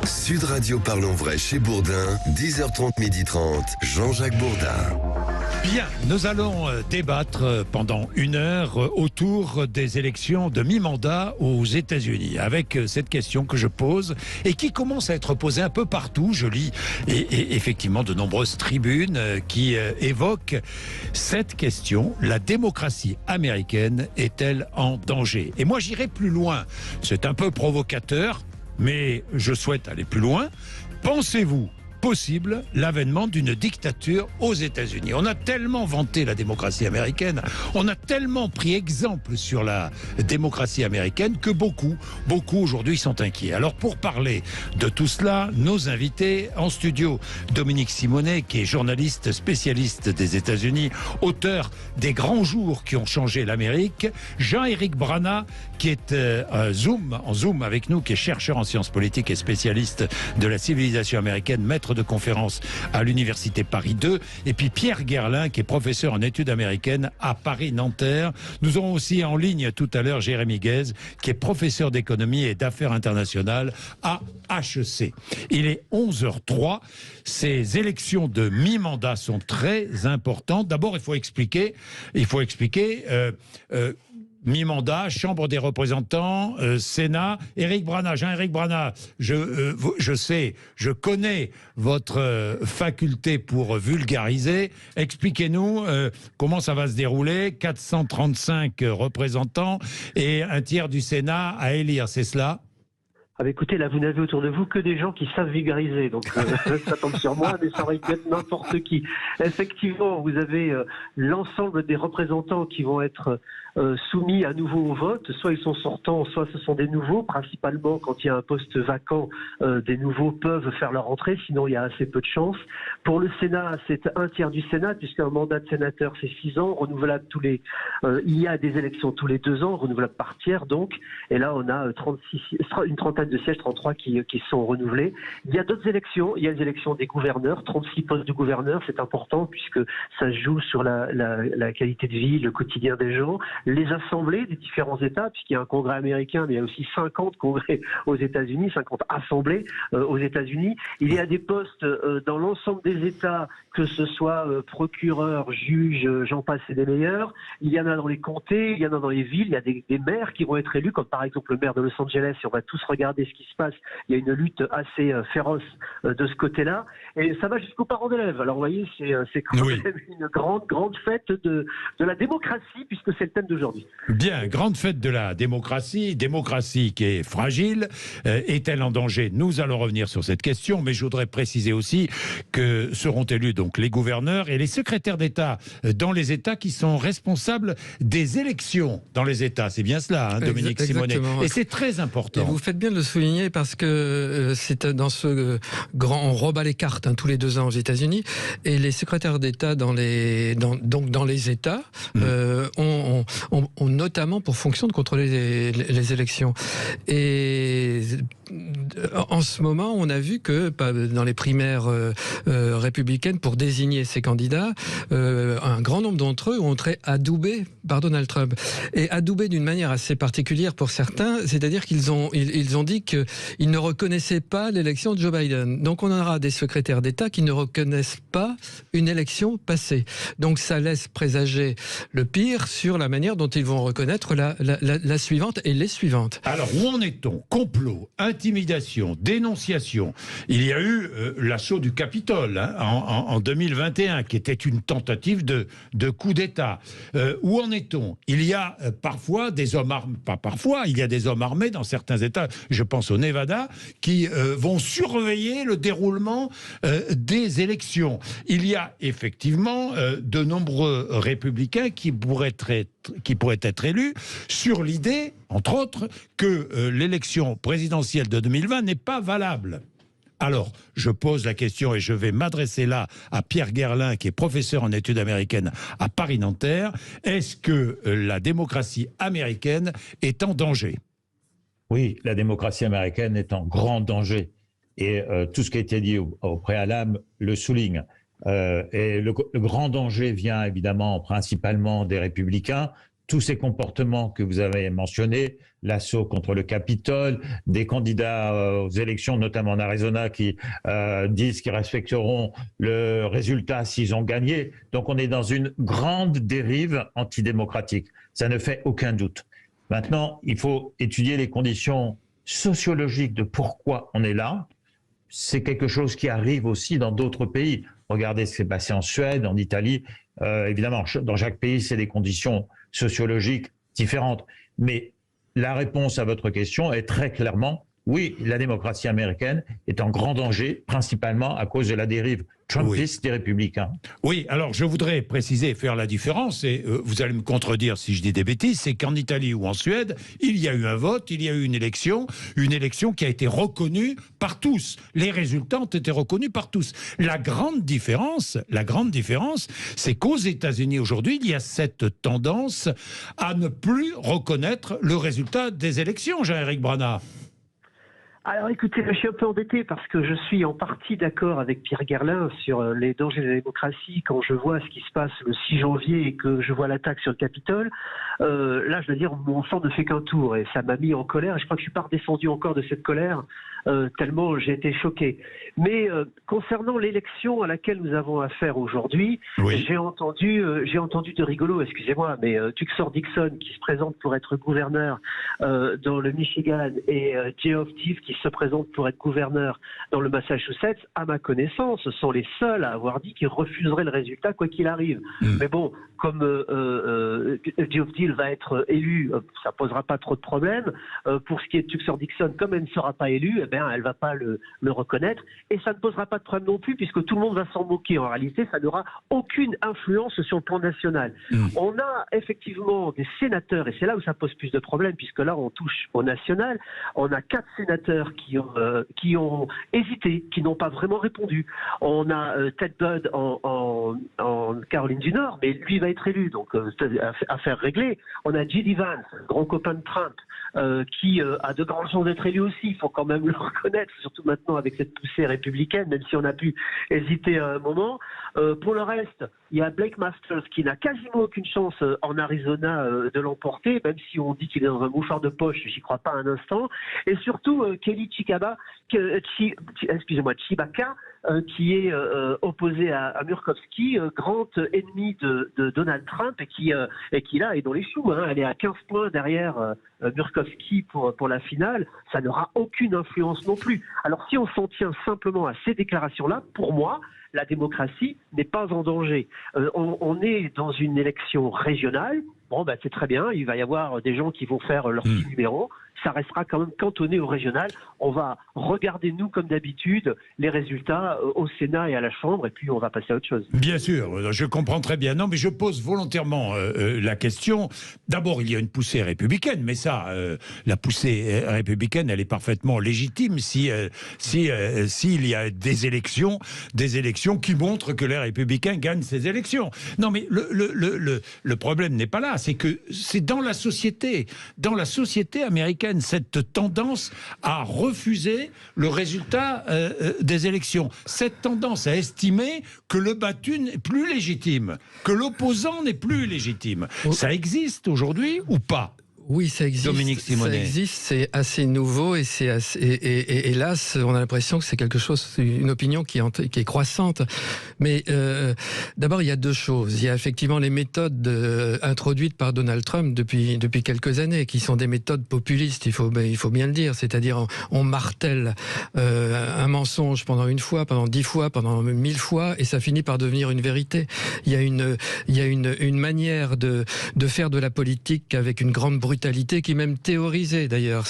Sud Radio Parlons Vrai chez Bourdin, 10h30, 12h30, Jean-Jacques Bourdin. Bien, nous allons débattre pendant une heure autour des élections de mi-mandat aux États-Unis, avec cette question que je pose et qui commence à être posée un peu partout. Je lis et effectivement de nombreuses tribunes qui évoquent cette question: la démocratie américaine est-elle en danger? Et moi j'irai plus loin. C'est un peu provocateur, mais je souhaite aller plus loin. Pensez-vous possible l'avènement d'une dictature aux États-Unis? On a tellement vanté la démocratie américaine, on a tellement pris exemple sur la démocratie américaine que beaucoup aujourd'hui sont inquiets. Alors pour parler de tout cela, nos invités en studio: Dominique Simonet, qui est journaliste spécialiste des États-Unis, auteur des grands jours qui ont changé l'Amérique; Jean-Éric Brana, qui est en Zoom avec nous, qui est chercheur en sciences politiques et spécialiste de la civilisation américaine, maître de conférence à l'université Paris 2, et puis Pierre Guerlin, qui est professeur en études américaines à Paris-Nanterre. Nous aurons aussi en ligne tout à l'heure Jérémy Guez, qui est professeur d'économie et d'affaires internationales à HEC. Il est 11h03. Ces élections de mi-mandat sont très importantes. D'abord, il faut expliquer mi-mandat, Chambre des représentants, Sénat. Jean-Éric Brana, je connais votre faculté pour vulgariser. Expliquez-nous comment ça va se dérouler. 435 représentants et un tiers du Sénat à élire, c'est cela ? Ah, écoutez, là, vous n'avez autour de vous que des gens qui savent vulgariser, donc ça tombe sur moi, mais ça aurait pu être n'importe qui. Effectivement, vous avez l'ensemble des représentants qui vont être soumis à nouveau au vote. Soit ils sont sortants, soit ce sont des nouveaux. Principalement, quand il y a un poste vacant, des nouveaux peuvent faire leur entrée, sinon il y a assez peu de chance. Pour le Sénat, c'est un tiers du Sénat, puisqu'un mandat de sénateur, c'est 6 ans, renouvelable il y a des élections tous les 2 ans, renouvelable par tiers, donc. Et là, on a une trentaine de sièges, 33 qui sont renouvelés. Il y a d'autres élections. Il y a les élections des gouverneurs, 36 postes de gouverneurs, c'est important puisque ça joue sur la qualité de vie, le quotidien des gens. Les assemblées des différents États, puisqu'il y a un congrès américain, mais il y a aussi 50 congrès aux États-Unis, 50 assemblées aux États-Unis. Il y a des postes dans l'ensemble des États, que ce soit procureur, juge, j'en passe et des meilleurs. Il y en a dans les comtés, il y en a dans les villes, il y a des maires qui vont être élus, comme par exemple le maire de Los Angeles, et on va tous regarder ce qui se passe. Il y a une lutte assez féroce de ce côté-là, et ça va jusqu'aux parents d'élèves. Alors vous voyez, c'est quand même une grande fête de la démocratie, puisque c'est le thème d'aujourd'hui. Bien, grande fête de la démocratie qui est fragile. Est-elle en danger? Nous allons revenir sur cette question, mais je voudrais préciser aussi que seront élus donc les gouverneurs et les secrétaires d'État dans les États qui sont responsables des élections dans les États. C'est bien cela, hein, Dominique Simonet. Et c'est très important. Et vous faites bien de le souligner parce que c'est dans ce grand... On rebat les cartes tous les 2 ans aux États-Unis, et les secrétaires d'État dans les États ont notamment pour fonction de contrôler les élections. Et en ce moment, on a vu que dans les primaires républicaines, pour désigner ces candidats, un grand nombre d'entre eux ont été adoubés par Donald Trump. Et adoubés d'une manière assez particulière pour certains, c'est-à-dire qu'ils ont dit qu'ils ne reconnaissaient pas l'élection de Joe Biden. Donc on aura des secrétaires d'État qui ne reconnaissent pas une élection passée. Donc ça laisse présager le pire sur la manière dont ils vont reconnaître la suivante et les suivantes. Alors où en est-on? Complot, intimidation, dénonciation. Il y a eu l'assaut du Capitole en 2021, qui était une tentative de coup d'État. Où en est-on? Il y a parfois des hommes armés, pas parfois, il y a des hommes armés dans certains États, je pense au Nevada, qui vont surveiller le déroulement des élections. Il y a effectivement de nombreux républicains qui pourraient être élus sur l'idée, entre autres, que l'élection présidentielle de 2020 n'est pas valable. Alors, je pose la question et je vais m'adresser là à Pierre Guerlin, qui est professeur en études américaines à Paris-Nanterre. Est-ce que la démocratie américaine est en danger? Oui, la démocratie américaine est en grand danger. Et tout ce qui a été dit au préalable le souligne. Et le grand danger vient évidemment principalement des républicains, tous ces comportements que vous avez mentionnés, l'assaut contre le Capitole, des candidats aux élections, notamment en Arizona, qui disent qu'ils respecteront le résultat s'ils ont gagné. Donc on est dans une grande dérive antidémocratique. Ça ne fait aucun doute. Maintenant, il faut étudier les conditions sociologiques de pourquoi on est là. C'est quelque chose qui arrive aussi dans d'autres pays. Regardez ce qui s'est passé en Suède, en Italie. Évidemment, dans chaque pays, c'est des conditions sociologiques différentes. Mais la réponse à votre question est très clairement, oui, la démocratie américaine est en grand danger, principalement à cause de la dérive trumpiste des républicains. Oui, alors je voudrais préciser et faire la différence, et vous allez me contredire si je dis des bêtises, c'est qu'en Italie ou en Suède, il y a eu un vote, il y a eu une élection qui a été reconnue par tous. Les résultats ont été reconnus par tous. La grande différence, c'est qu'aux États-Unis aujourd'hui, il y a cette tendance à ne plus reconnaître le résultat des élections, Jean-Éric Brana. Alors écoutez, je suis un peu embêté parce que je suis en partie d'accord avec Pierre Gerlin sur les dangers de la démocratie quand je vois ce qui se passe le 6 janvier et que je vois l'attaque sur le Capitole. Là, je dois dire, mon sang ne fait qu'un tour et ça m'a mis en colère. Et je crois que je suis pas redescendu encore de cette colère tellement j'ai été choqué. Mais concernant l'élection à laquelle nous avons affaire aujourd'hui, j'ai entendu de rigolo, excusez-moi, mais Tuxor Dixon qui se présente pour être gouverneur dans le Michigan et Geoff Deave qui se présente pour être gouverneur dans le Massachusetts, à ma connaissance, ce sont les seuls à avoir dit qu'ils refuseraient le résultat quoi qu'il arrive. Mais bon, comme Geoff Deave va être élu, ça posera pas trop de problèmes. Pour ce qui est de Tuxor Dixon, comme elle ne sera pas élue, eh bien, elle va pas le reconnaître et ça ne posera pas de problème non plus puisque tout le monde va s'en moquer. En réalité, ça n'aura aucune influence sur le plan national. On a effectivement des sénateurs et c'est là où ça pose plus de problèmes puisque là on touche au national. On a 4 sénateurs qui ont hésité, qui n'ont pas vraiment répondu. On a Ted Budd en Caroline du Nord, mais lui va être élu, donc affaire réglée. On a J.D. Vance, grand copain de Trump, qui a de grandes chances d'être élu aussi, il faut quand même le reconnaître, surtout maintenant avec cette poussée républicaine, même si on a pu hésiter à un moment. Pour le reste, il y a Blake Masters qui n'a quasiment aucune chance en Arizona de l'emporter, même si on dit qu'il est dans un mouchoir de poche, j'y crois pas un instant. Et surtout, Kelly Chibaka, qui est opposé à Murkowski, grand ennemi de Donald Trump et qui là est dans les choux. Elle est à 15 points derrière Murkowski pour la finale. Ça n'aura aucune influence non plus. Alors si on s'en tient simplement à ces déclarations-là, pour moi, la démocratie n'est pas en danger. On est dans une élection régionale. Bon, c'est très bien. Il va y avoir des gens qui vont faire leur petit numéro. Ça restera quand même cantonné au régional. On va regarder, nous, comme d'habitude, les résultats au Sénat et à la Chambre, et puis on va passer à autre chose. Bien sûr, je comprends très bien. Non, mais je pose volontairement la question. D'abord, il y a une poussée républicaine, mais ça, la poussée républicaine, elle est parfaitement légitime s'il y a des élections qui montrent que les républicains gagnent ces élections. Non, mais le problème n'est pas là. C'est que c'est dans la société américaine, cette tendance à refuser le résultat des élections, cette tendance à estimer que le battu n'est plus légitime, que l'opposant n'est plus légitime. Ça existe aujourd'hui ou pas ? Oui, ça existe. Dominique Simonet. Ça existe, c'est assez nouveau et c'est et hélas, on a l'impression que c'est quelque chose, une opinion qui est croissante. Mais d'abord, il y a deux choses. Il y a effectivement les méthodes introduites par Donald Trump depuis quelques années, qui sont des méthodes populistes. Il faut bien le dire. C'est-à-dire, on martèle un mensonge pendant une fois, pendant 10 fois, pendant 1000 fois, et ça finit par devenir une vérité. Il y a une manière de faire de la politique avec une grande brutalité qui est même théorisée d'ailleurs.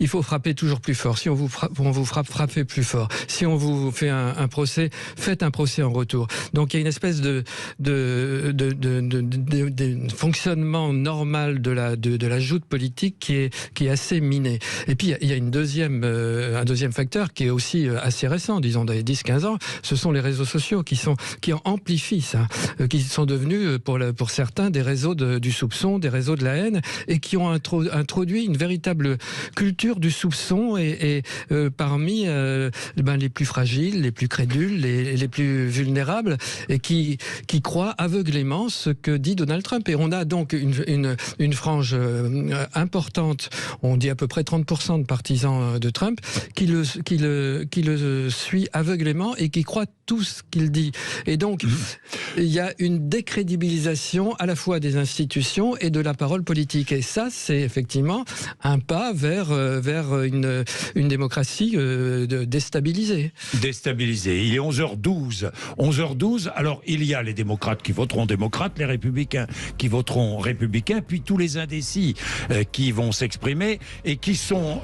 Il faut frapper toujours plus fort. Si on vous frappe, frappez plus fort. Si on vous fait un procès, faites un procès en retour. Donc il y a une espèce de fonctionnement normal de la joute politique qui est assez miné. Et puis il y a un deuxième facteur qui est aussi assez récent, disons dans les 10-15 ans, ce sont les réseaux sociaux qui amplifient ça, qui sont devenus pour certains des réseaux du soupçon, des réseaux de la haine, et qui qui ont introduit une véritable culture du soupçon et parmi les plus fragiles, les plus crédules, les plus vulnérables, et qui croient aveuglément ce que dit Donald Trump. Et on a donc une frange importante, on dit à peu près 30% de partisans de Trump, qui le suit aveuglément et qui croit tout ce qu'il dit. Et donc, il y a une décrédibilisation à la fois des institutions et de la parole politique. Et ça, c'est effectivement un pas vers une démocratie déstabilisée. Déstabilisée. Il est 11h12. 11h12, alors il y a les démocrates qui voteront démocrates, les républicains qui voteront républicains, puis tous les indécis qui vont s'exprimer et qui sont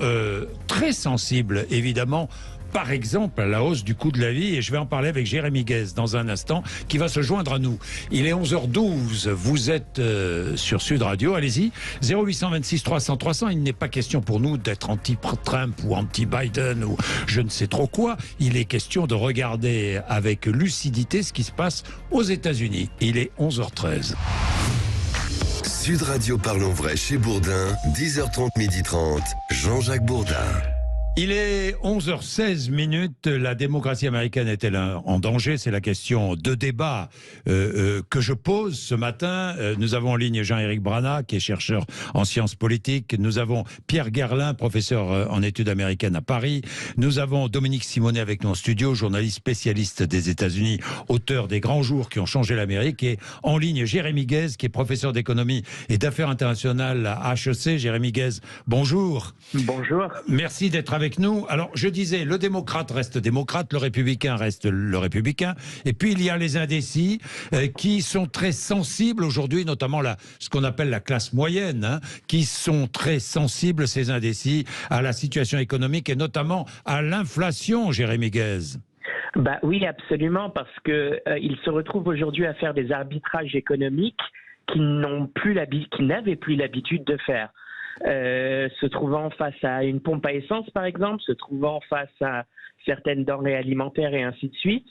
très sensibles, évidemment, par exemple, à la hausse du coût de la vie, et je vais en parler avec Jérémy Guez dans un instant, qui va se joindre à nous. Il est 11h12, vous êtes sur Sud Radio, allez-y, 0826 300 300, il n'est pas question pour nous d'être anti-Trump ou anti-Biden ou je ne sais trop quoi, il est question de regarder avec lucidité ce qui se passe aux États-Unis. Il est 11h13. Sud Radio Parlons Vrai chez Bourdin, 10h30, 12h30, Jean-Jacques Bourdin. Il est 11h16. La démocratie américaine est-elle en danger? C'est la question de débat que je pose ce matin. Nous avons en ligne Jean-Éric Brana, qui est chercheur en sciences politiques. Nous avons Pierre Gerlin, professeur en études américaines à Paris. Nous avons Dominique Simonet avec nous en studio, journaliste spécialiste des États-Unis, auteur des grands jours qui ont changé l'Amérique. Et en ligne Jérémy Guez, qui est professeur d'économie et d'affaires internationales à HEC. Jérémy Guez, bonjour. Bonjour. Merci d'être avec nous. Alors, je disais, le démocrate reste démocrate, le républicain reste le républicain. Et puis, il y a les indécis qui sont très sensibles aujourd'hui, notamment ce qu'on appelle la classe moyenne, qui sont très sensibles, ces indécis, à la situation économique et notamment à l'inflation, Jérémy Guez. Bah oui, absolument, parce que ils se retrouvent aujourd'hui à faire des arbitrages économiques qu'ils n'avaient plus l'habitude de faire. Se trouvant face à une pompe à essence, par exemple, se trouvant face à certaines denrées alimentaires et ainsi de suite,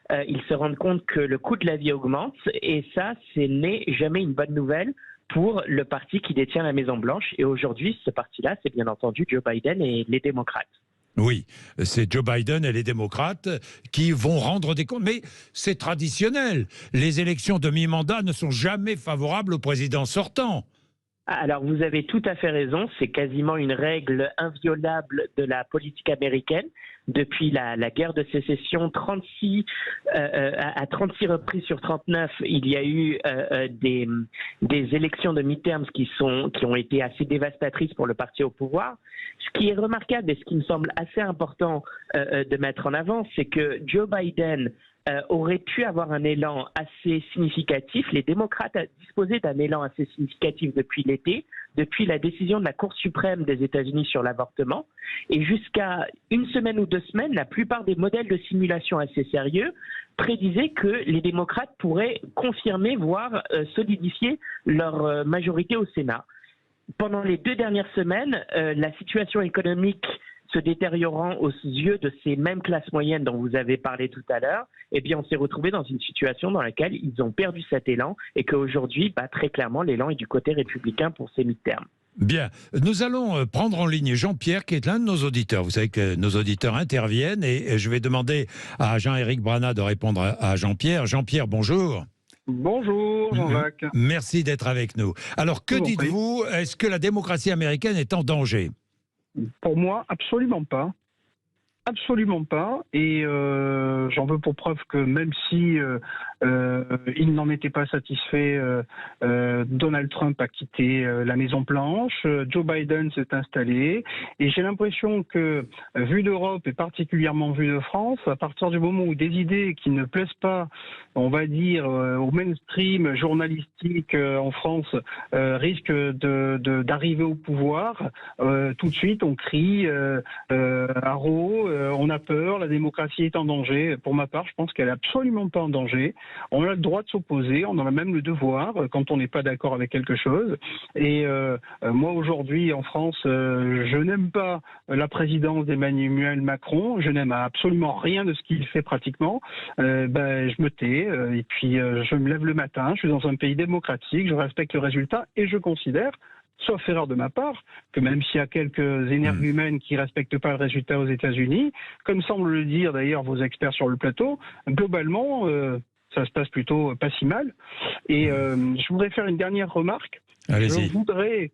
ils se rendent compte que le coût de la vie augmente et ça, ce n'est jamais une bonne nouvelle pour le parti qui détient la Maison-Blanche. Et aujourd'hui, ce parti-là, c'est bien entendu Joe Biden et les démocrates. Oui, c'est Joe Biden et les démocrates qui vont rendre des comptes. Mais c'est traditionnel. Les élections de mi-mandat ne sont jamais favorables au président sortant. Alors, vous avez tout à fait raison. C'est quasiment une règle inviolable de la politique américaine. Depuis la guerre de sécession, à 36 reprises sur 39, il y a eu des élections de midterms qui ont été assez dévastatrices pour le parti au pouvoir. Ce qui est remarquable et ce qui me semble assez important de mettre en avant, c'est que Joe Biden aurait pu avoir un élan assez significatif. Les démocrates disposaient d'un élan assez significatif depuis l'été, depuis la décision de la Cour suprême des États-Unis sur l'avortement. Et jusqu'à une semaine ou 2 semaines, la plupart des modèles de simulation assez sérieux prédisaient que les démocrates pourraient confirmer, voire solidifier leur majorité au Sénat. Pendant les 2 dernières semaines, la situation économique se détériorant aux yeux de ces mêmes classes moyennes dont vous avez parlé tout à l'heure, eh bien, on s'est retrouvé dans une situation dans laquelle ils ont perdu cet élan et qu'aujourd'hui, très clairement, l'élan est du côté républicain pour ces mi-termes. Bien, nous allons prendre en ligne Jean-Pierre, qui est l'un de nos auditeurs. Vous savez que nos auditeurs interviennent et je vais demander à Jean-Éric Brana de répondre à Jean-Pierre. Jean-Pierre, bonjour. Bonjour Jean-Jacques. Merci d'être avec nous. Alors, que dites-vous? Est-ce que la démocratie américaine est en danger? Pour moi, absolument pas. Absolument pas. Et j'en veux pour preuve que même si il n'en était pas satisfait, Donald Trump a quitté la Maison-Blanche, Joe Biden s'est installé. Et j'ai l'impression que, vu d'Europe et particulièrement vu de France, à partir du moment où des idées qui ne plaisent pas, on va dire, au mainstream journalistique en France, risquent d'arriver au pouvoir, tout de suite on crie haro, on a peur, la démocratie est en danger. Pour ma part, je pense qu'elle n'est absolument pas en danger. On a le droit de s'opposer, on en a même le devoir quand on n'est pas d'accord avec quelque chose. Et moi aujourd'hui en France, je n'aime pas la présidence d'Emmanuel Macron, je n'aime absolument rien de ce qu'il fait pratiquement. Je me tais et puis je me lève le matin, je suis dans un pays démocratique, je respecte le résultat et je considère sauf erreur de ma part, que même s'il y a quelques énergumènes qui ne respectent pas le résultat aux États-Unis, comme semblent le dire d'ailleurs vos experts sur le plateau, globalement, ça se passe plutôt pas si mal. Et je voudrais faire une dernière remarque. Allez-y. Je voudrais,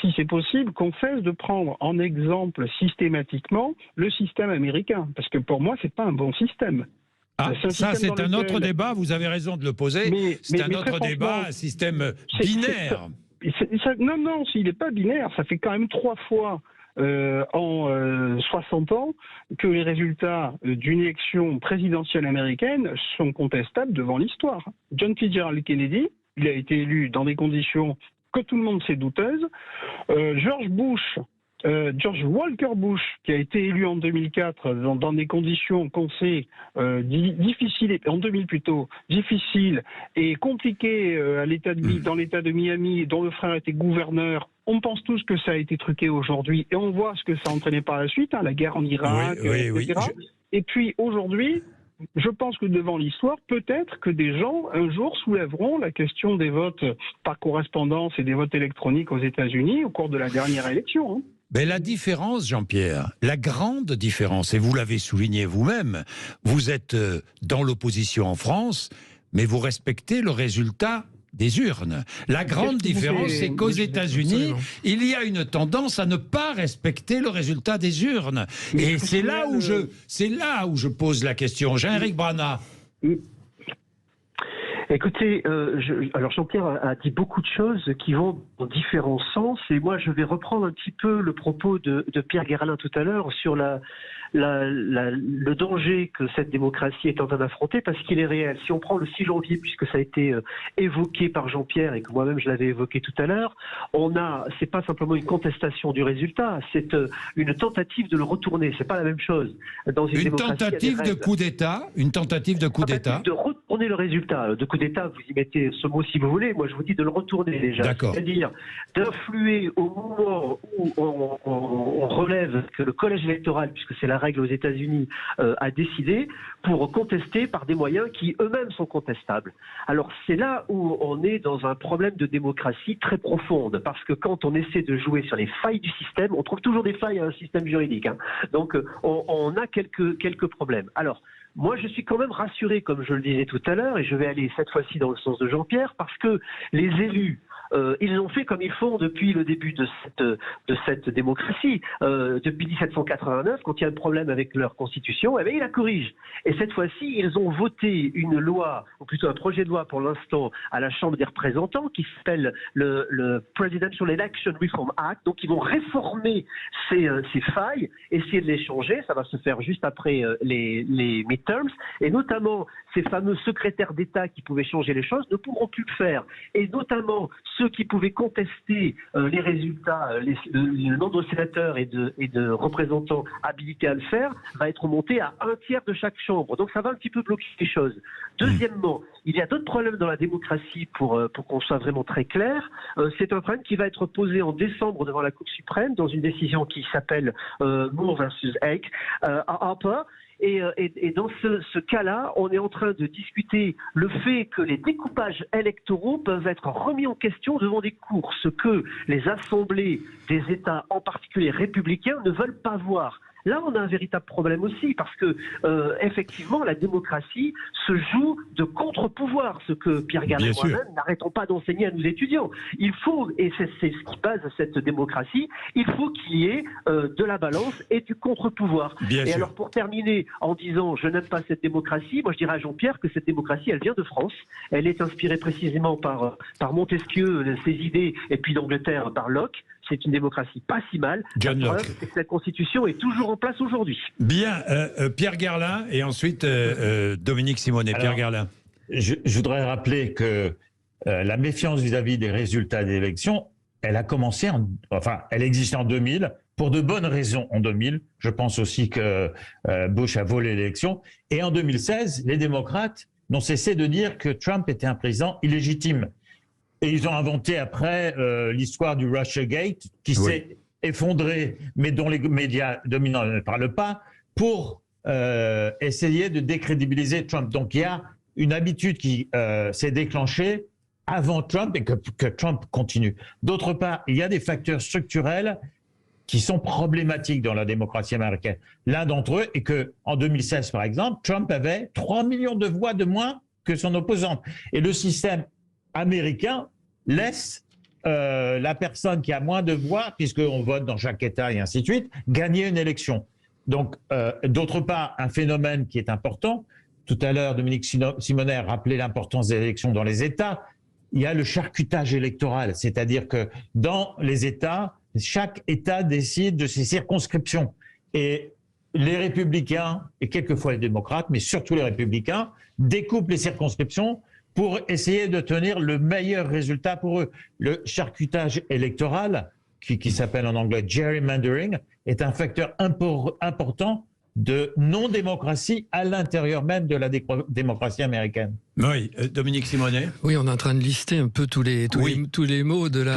si c'est possible, qu'on cesse de prendre en exemple systématiquement le système américain, parce que pour moi, c'est pas un bon système. Ah, ça, c'est un autre débat, vous avez raison de le poser. C'est un autre débat, un système binaire. Non, s'il n'est pas binaire, ça fait quand même 3 fois en 60 ans que les résultats d'une élection présidentielle américaine sont contestables devant l'histoire. John Fitzgerald Kennedy, il a été élu dans des conditions que tout le monde sait douteuses. George Walker Bush, qui a été élu en 2004 dans des conditions qu'on sait difficiles, en 2000 plutôt, difficiles et compliquées dans l'État de Miami, dont le frère était gouverneur. On pense tous que ça a été truqué aujourd'hui et on voit ce que ça a entraîné par la suite, la guerre en Irak, etc. Et puis aujourd'hui, je pense que devant l'histoire, peut-être que des gens, un jour, soulèveront la question des votes par correspondance et des votes électroniques aux États-Unis au cours de la dernière élection. Mais la différence, Jean-Pierre, la grande différence, et vous l'avez souligné vous-même, vous êtes dans l'opposition en France, mais vous respectez le résultat des urnes. La grande différence, c'est qu'aux États-Unis, il y a une tendance à ne pas respecter le résultat des urnes. Et c'est là où je pose la question. Jean-Éric Brana. Écoutez, alors Jean-Pierre a dit beaucoup de choses qui vont dans différents sens, et moi je vais reprendre un petit peu le propos de Pierre Gueralin tout à l'heure sur le danger que cette démocratie est en train d'affronter, parce qu'il est réel. Si on prend le 6 janvier, puisque ça a été évoqué par Jean-Pierre et que moi-même je l'avais évoqué tout à l'heure, c'est pas simplement une contestation du résultat, c'est une tentative de le retourner. C'est pas la même chose. Dans une tentative de coup d'État, une tentative de coup d'État. De retourner le résultat. De coup d'État, vous y mettez ce mot si vous voulez. Moi, je vous dis de le retourner déjà. C'est-à-dire d'influer au moment où on relève que le collège électoral, puisque c'est la règle aux États-Unis, a décidé pour contester par des moyens qui eux-mêmes sont contestables. Alors c'est là où on est dans un problème de démocratie très profonde, parce que quand on essaie de jouer sur les failles du système, on trouve toujours des failles à un système juridique. Donc on a quelques problèmes. Alors moi, je suis quand même rassuré, comme je le disais tout à l'heure, et je vais aller cette fois-ci dans le sens de Jean-Pierre, parce que les élus, ils ont fait comme ils font depuis le début de cette démocratie. Depuis 1789, quand il y a un problème avec leur constitution, ils la corrigent. Et cette fois-ci, ils ont voté une loi, ou plutôt un projet de loi pour l'instant, à la Chambre des représentants, qui s'appelle le Presidential Election Reform Act. Donc, ils vont réformer ces failles, essayer de les changer. Ça va se faire juste après les midterms. Et notamment, ces fameux secrétaires d'État qui pouvaient changer les choses ne pourront plus le faire. Et notamment, ceux qui pouvaient contester les résultats, le nombre de sénateurs et de représentants habilités à le faire, va être monté à 1/3 de chaque chambre. Donc ça va un petit peu bloquer les choses. Deuxièmement, il y a d'autres problèmes dans la démocratie pour qu'on soit vraiment très clair. C'est un problème qui va être posé en décembre devant la Cour suprême dans une décision qui s'appelle Moore versus Ake à Harper. Et dans ce cas-là, on est en train de discuter le fait que les découpages électoraux peuvent être remis en question devant des cours, ce que les assemblées des États, en particulier républicains, ne veulent pas voir. Là, on a un véritable problème aussi, parce que effectivement, la démocratie se joue de contre-pouvoir, ce que Pierre Gueralin et moi-même n'arrêtons pas d'enseigner à nos étudiants. Il faut, et c'est ce qui base cette démocratie, il faut qu'il y ait de la balance et du contre-pouvoir. Alors, pour terminer en disant « je n'aime pas cette démocratie », moi je dirais à Jean-Pierre que cette démocratie, elle vient de France. Elle est inspirée précisément par Montesquieu, ses idées, et puis d'Angleterre par Locke. C'est une démocratie pas si mal. John Locke. C'est que la Constitution est toujours en place aujourd'hui. Bien, Pierre Gueralin et ensuite Dominique Simonet. Pierre Gueralin. Je voudrais rappeler que la méfiance vis-à-vis des résultats des élections, elle a commencé, elle existait en 2000, pour de bonnes raisons en 2000. Je pense aussi que Bush a volé l'élection. Et en 2016, les démocrates n'ont cessé de dire que Trump était un président illégitime. Et ils ont inventé après l'histoire du Russiagate qui s'est effondré, mais dont les médias dominants ne parlent pas, pour essayer de décrédibiliser Trump. Donc il y a une habitude qui s'est déclenchée avant Trump et que Trump continue. D'autre part, il y a des facteurs structurels qui sont problématiques dans la démocratie américaine. L'un d'entre eux est que, en 2016, par exemple, Trump avait 3 millions de voix de moins que son opposante. Et le système américain laisse la personne qui a moins de voix, puisqu'on vote dans chaque État et ainsi de suite, gagner une élection. Donc, d'autre part, un phénomène qui est important, tout à l'heure, Dominique Simonet a rappelé l'importance des élections dans les États, il y a le charcutage électoral, c'est-à-dire que dans les États, chaque État décide de ses circonscriptions. Et les républicains, et quelquefois les démocrates, mais surtout les républicains, découpent les circonscriptions pour essayer de tenir le meilleur résultat pour eux. Le charcutage électoral, qui s'appelle en anglais gerrymandering, est un facteur important de non-démocratie à l'intérieur même de la démocratie américaine. Oui, Dominique Simonet. Oui, on est en train de lister un peu tous les mots de la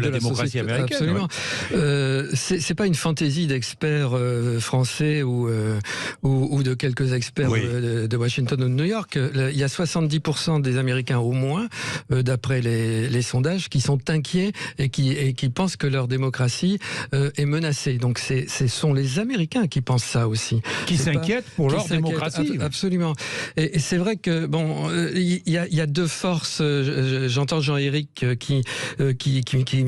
démocratie américaine. Absolument. Ouais. C'est pas une fantaisie d'experts français ou de quelques experts de Washington ou de New York. Il y a 70% des Américains au moins, d'après les sondages, qui sont inquiets et qui pensent que leur démocratie est menacée. Donc ce sont les Américains qui pensent ça aussi. Qui s'inquiètent pour leur démocratie. Absolument. Et c'est vrai que il y a deux forces. J'entends Jean-Éric qui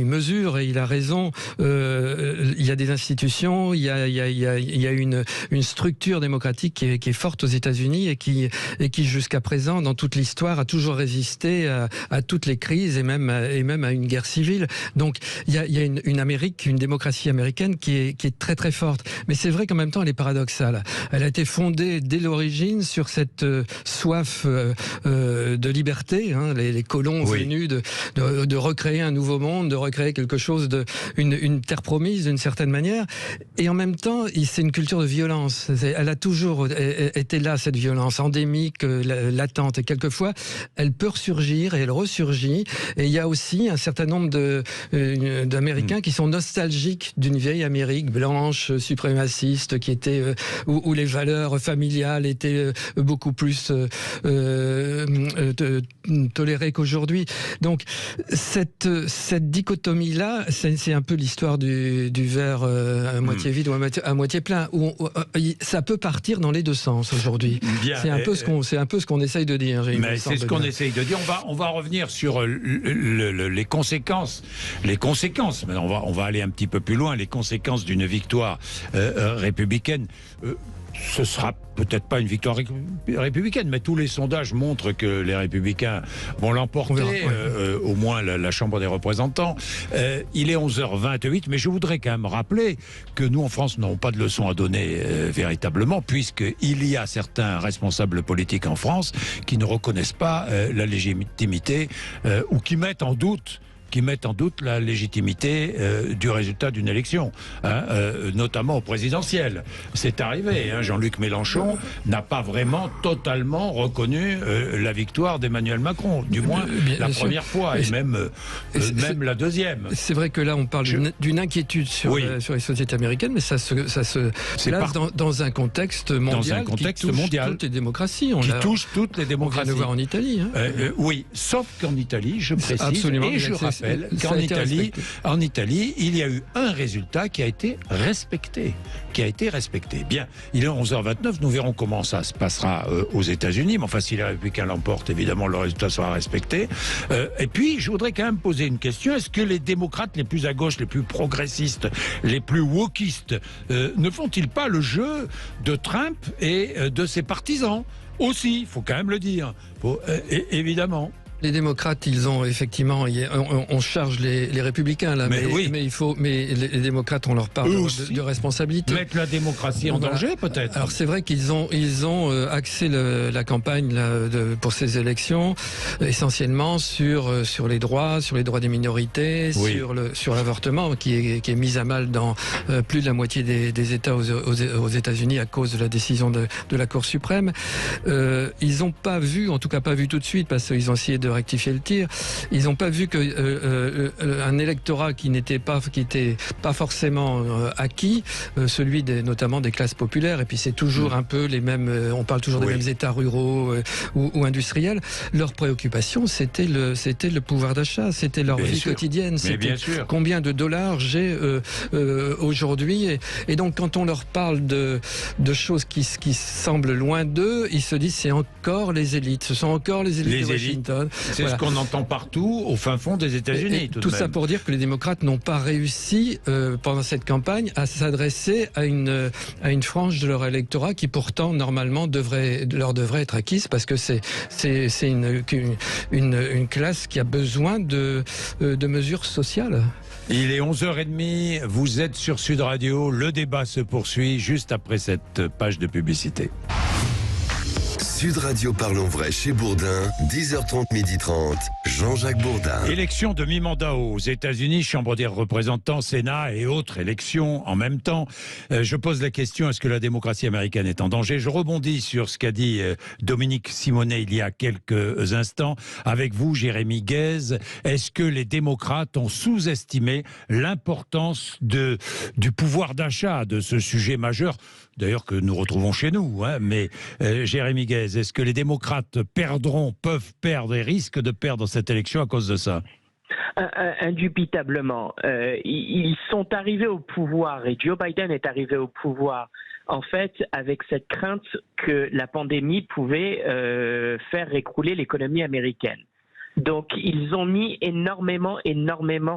mesure, et il a raison. Il y a des institutions, il y a une structure démocratique qui est forte aux États-Unis et qui jusqu'à présent, dans toute l'histoire, a toujours résisté à toutes les crises et même à une guerre civile. Donc il y a une Amérique, une démocratie américaine qui est très très forte. Mais c'est vrai qu'en même temps, elle est paradoxale. Elle a été fondée dès l'origine sur cette soif de liberté, hein, les colons venus de recréer un nouveau monde, de recréer quelque chose, une terre promise d'une certaine manière. Et en même temps, c'est une culture de violence. Elle a toujours été là, cette violence endémique, latente. Et quelquefois, elle peut ressurgir et elle ressurgit. Et il y a aussi un certain nombre d'Américains qui sont nostalgiques d'une vieille Amérique blanche, suprémaciste, qui était où les valeurs familiales étaient beaucoup plus tolérées qu'aujourd'hui. Donc cette dichotomie-là, c'est un peu l'histoire du verre à moitié vide ou à moitié plein, où ça peut partir dans les deux sens aujourd'hui. C'est un peu ce qu'on essaye de dire. Mais c'est ce qu'on essaye de dire. On va revenir sur les conséquences. Les conséquences. Maintenant, on va aller un petit peu plus loin. Les conséquences d'une victoire républicaine. Ce sera peut-être pas une victoire républicaine, mais tous les sondages montrent que les républicains vont l'emporter, au moins la Chambre des représentants. Il est 11h28, mais je voudrais quand même rappeler que nous, en France, n'avons pas de leçons à donner véritablement, puisqu'il y a certains responsables politiques en France qui ne reconnaissent pas la légitimité ou qui mettent en doute la légitimité du résultat d'une élection, notamment au présidentiel. C'est arrivé, Jean-Luc Mélenchon n'a pas vraiment totalement reconnu la victoire d'Emmanuel Macron, du moins la première fois, et même la deuxième. C'est vrai que là, on parle d'une inquiétude sur les sociétés américaines, mais ça se place dans un contexte mondial qui touche toutes les démocraties. On vient de voir en Italie. Oui, sauf qu'en Italie, je précise, absolument, et je rappelle qu'en Italie, il y a eu un résultat qui a été respecté. Bien, il est 11h29, nous verrons comment ça se passera aux États-Unis, mais enfin, si les républicains l'emportent, évidemment, le résultat sera respecté. Et puis, je voudrais quand même poser une question. Est-ce que les démocrates les plus à gauche, les plus progressistes, les plus wokistes, ne font-ils pas le jeu de Trump et de ses partisans aussi? Il faut quand même le dire. Évidemment. Les démocrates, ils ont effectivement, on charge les républicains là, mais les démocrates, on leur parle de responsabilité. Mettre la démocratie en danger, peut-être. Alors c'est vrai qu'ils ont axé la campagne pour ces élections essentiellement sur les droits des minorités, sur l'avortement qui est mis à mal dans plus de la moitié des États aux États-Unis à cause de la décision de la Cour suprême. Ils n'ont pas vu, en tout cas pas vu tout de suite, parce qu'ils ont essayé de rectifier le tir. Ils n'ont pas vu que un électorat qui n'était pas forcément acquis, celui notamment des classes populaires, et puis c'est toujours un peu les mêmes, on parle toujours des mêmes États ruraux ou industriels. Leur préoccupation, c'était le pouvoir d'achat, c'était leur vie quotidienne, c'était combien de dollars j'ai aujourd'hui. Et donc quand on leur parle de choses qui semblent loin d'eux, ils se disent c'est encore les élites, ce sont encore les élites de Washington. C'est ce qu'on entend partout au fin fond des États-Unis. Tout ça pour dire que les démocrates n'ont pas réussi pendant cette campagne à s'adresser à une frange de leur électorat qui pourtant normalement leur devrait être acquise, parce que c'est une classe qui a besoin de mesures sociales. Il est 11h30, vous êtes sur Sud Radio, le débat se poursuit juste après cette page de publicité. Sud Radio Parlons Vrai chez Bourdin, 10h30, 12h30, Jean-Jacques Bourdin. Élection de mi-mandat aux États-Unis, Chambre des représentants, Sénat et autres élections en même temps. Je pose la question, est-ce que la démocratie américaine est en danger? Je rebondis sur ce qu'a dit Dominique Simonet il y a quelques instants. Avec vous, Jérémy Guez, est-ce que les démocrates ont sous-estimé l'importance du pouvoir d'achat, de ce sujet majeur, d'ailleurs que nous retrouvons chez nous, hein, mais Jérémy Guez, est-ce que les démocrates peuvent perdre et risquent de perdre cette élection à cause de ça? Indubitablement. Ils sont arrivés au pouvoir et Joe Biden est arrivé au pouvoir en fait avec cette crainte que la pandémie pouvait faire écrouler l'économie américaine. Donc ils ont mis énormément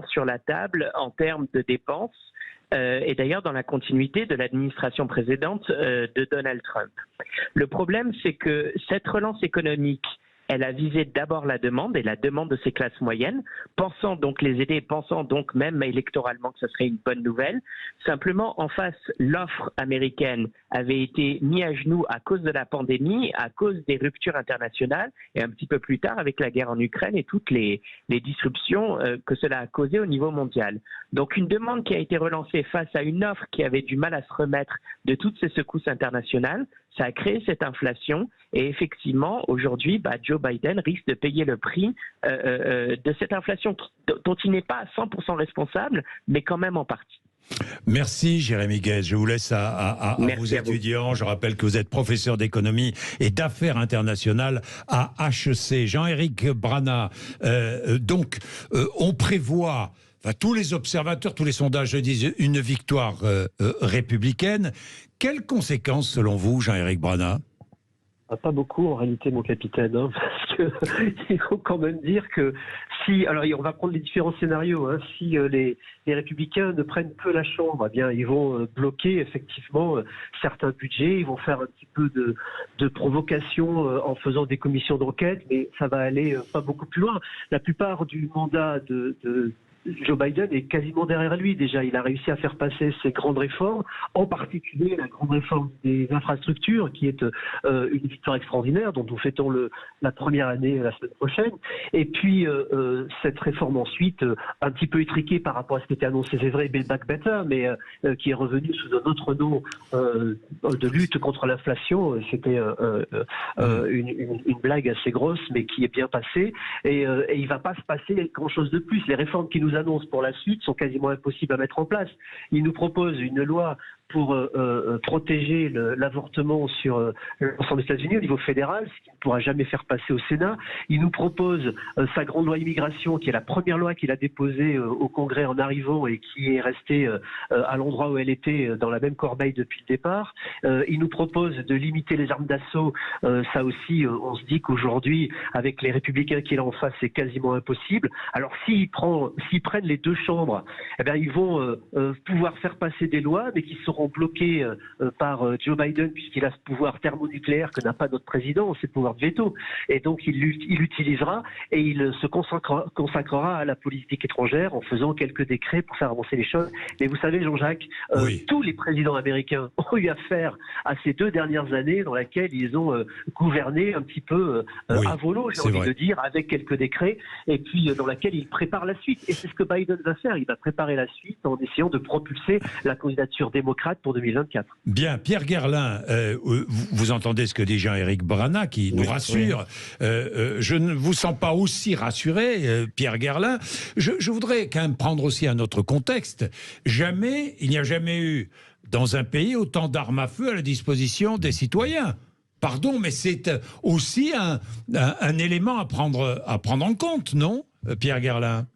sur la table en termes de dépenses. Et d'ailleurs dans la continuité de l'administration précédente de Donald Trump. Le problème, c'est que cette relance économique, elle a visé d'abord la demande et la demande de ces classes moyennes, pensant donc les aider, pensant donc même électoralement que ce serait une bonne nouvelle. Simplement, en face, l'offre américaine avait été mise à genoux à cause de la pandémie, à cause des ruptures internationales et un petit peu plus tard avec la guerre en Ukraine et toutes les disruptions que cela a causé au niveau mondial. Donc une demande qui a été relancée face à une offre qui avait du mal à se remettre de toutes ces secousses internationales, ça a créé cette inflation et effectivement, aujourd'hui, Joe Biden risque de payer le prix de cette inflation dont il n'est pas à 100% responsable, mais quand même en partie. Merci Jérémy Guez. Je vous laisse à vos étudiants. Je rappelle que vous êtes professeur d'économie et d'affaires internationales à HEC. Jean-Éric Brana, on prévoit, tous les observateurs, tous les sondages disent une victoire républicaine. Quelles conséquences selon vous, Jean-Éric Brana ? Pas beaucoup en réalité, mon capitaine, parce qu'il faut quand même dire que alors on va prendre les différents scénarios, si les républicains ne prennent que la Chambre, eh bien ils vont bloquer effectivement certains budgets, ils vont faire un petit peu de provocation en faisant des commissions d'enquête, mais ça va aller pas beaucoup plus loin. La plupart du mandat de Joe Biden est quasiment derrière lui déjà. Il a réussi à faire passer ces grandes réformes, en particulier la grande réforme des infrastructures, qui est une victoire extraordinaire, dont nous fêtons la première année la semaine prochaine. Et puis cette réforme ensuite, un petit peu étriquée par rapport à ce qui était annoncé, c'est vrai, Build Back Better, mais qui est revenu sous un autre nom de lutte contre l'inflation. C'était une blague assez grosse, mais qui est bien passée. Et il ne va pas se passer grand-chose de plus. Les réformes qui nous annoncent pour la suite sont quasiment impossibles à mettre en place. Il nous propose une loi pour protéger l'avortement sur l'ensemble des États-Unis au niveau fédéral, ce qu'il ne pourra jamais faire passer au Sénat. Il nous propose sa grande loi immigration, qui est la première loi qu'il a déposée au Congrès en arrivant et qui est restée à l'endroit où elle était, dans la même corbeille depuis le départ. Il nous propose de limiter les armes d'assaut. Ça aussi, on se dit qu'aujourd'hui, avec les républicains qu'il a en face, c'est quasiment impossible. Alors s'ils prennent les deux chambres, eh bien, ils vont pouvoir faire passer des lois, mais qui seront bloqués par Joe Biden, puisqu'il a ce pouvoir thermonucléaire que n'a pas notre président, c'est le pouvoir de veto. Et donc il l'utilisera et il se consacrera à la politique étrangère en faisant quelques décrets pour faire avancer les choses. Mais vous savez, Jean-Jacques, tous les présidents américains ont eu affaire à ces 2 dernières années dans lesquelles ils ont gouverné un petit peu à volo, j'ai envie de dire, avec quelques décrets, et puis dans laquelle ils préparent la suite. Et c'est ce que Biden va faire. Il va préparer la suite en essayant de propulser la candidature démocrate démocrates pour 2024. Bien, Pierre Gerlin, vous entendez ce que dit Jean-Éric Brana, qui nous rassure. Je ne vous sens pas aussi rassuré, Pierre Gerlin. Je voudrais quand même prendre aussi un autre contexte. Il n'y a jamais eu dans un pays autant d'armes à feu à la disposition des citoyens. Pardon, mais c'est aussi un élément à prendre en compte, non, Pierre Gerlin?